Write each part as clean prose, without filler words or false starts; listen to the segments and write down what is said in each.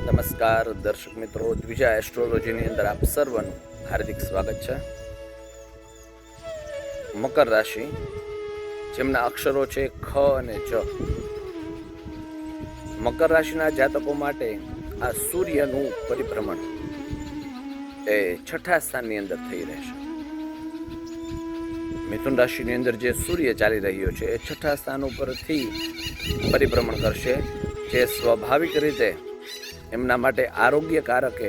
નમસ્કાર દર્શક મિત્રો, દ્વિજા એસ્ટ્રોલોજીની અંદર આપ સર્વનું હાર્દિક સ્વાગત છે. મકર રાશિ, જેમના અક્ષરો છે ખ અને જ. મકર રાશિના જાતકો માટે આ સૂર્યનું પરિભ્રમણ એ છઠ્ઠા સ્થાનની અંદર થઈ રહેશે. મિથુન રાશિની અંદર જે સૂર્ય ચાલી રહ્યો છે એ છઠ્ઠા સ્થાન ઉપરથી પરિભ્રમણ કરશે, જે સ્વાભાવિક રીતે એમના માટે આરોગ્યકારક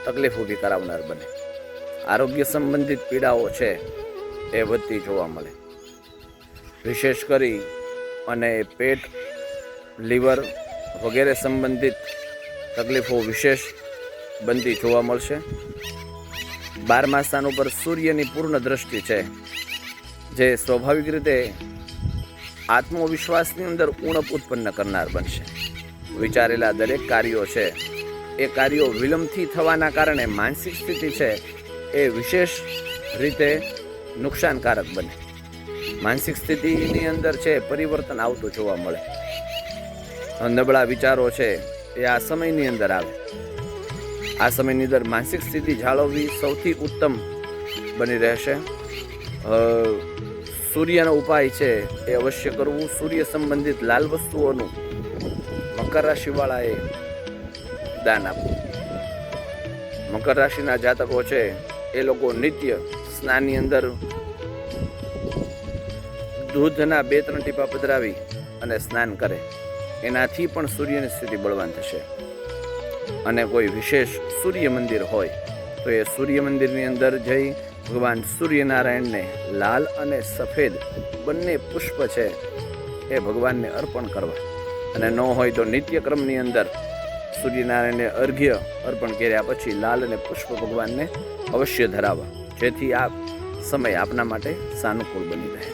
તકલીફ ઊભી કરાવનાર બને. આરોગ્ય સંબંધિત પીડાઓ છે એ વધતી જોવા મળે. વિશેષ કરી અને પેટ, લીવર વગેરે સંબંધિત તકલીફો વિશેષ બનતી જોવા મળશે. 12મા સ્થાન ઉપર સૂર્યની પૂર્ણ દ્રષ્ટિ છે, જે સ્વાભાવિક રીતે આત્મવિશ્વાસની અંદર ઉણપ ઉત્પન્ન કરનાર બનશે. વિચારેલા દરેક કાર્યો છે એ કાર્યો વિલંબથી થવાના કારણે માનસિક સ્થિતિ છે એ વિશેષ રીતે નુકસાનકારક બને. માનસિક સ્થિતિની અંદર છે પરિવર્તન આવતું જોવા મળે. નબળા વિચારો છે એ આ સમયની અંદર આવે. આ સમયની અંદર માનસિક સ્થિતિ જાળવવી સૌથી ઉત્તમ બની રહેશે. સૂર્યનો ઉપાય છે એ અવશ્ય કરવું. સૂર્ય સંબંધિત લાલ વસ્તુઓનું મકર રાશિવાળાએ દાન આપવું. મકર રાશિના જાતકો છે એ લોકો નિત્ય સ્નાનની અંદર દૂધના 2-3 ટીપા પધરાવી અને સ્નાન કરે. એનાથી પણ સૂર્યની સ્થિતિ બળવાન થશે. અને કોઈ વિશેષ સૂર્ય મંદિર હોય તો એ સૂર્ય મંદિરની અંદર જઈ ભગવાન સૂર્યનારાયણને લાલ અને સફેદ બંને પુષ્પ છે એ ભગવાનને અર્પણ કરવા. અને ન હોય તો નિત્યક્રમની અંદર સૂર્યનારાયણને અર્ઘ્ય અર્પણ કર્યા પછી લાલ અને પુષ્પ ભગવાનને અવશ્ય ધરાવવા, જેથી આ સમય આપના માટે સાનુકૂળ બની રહે.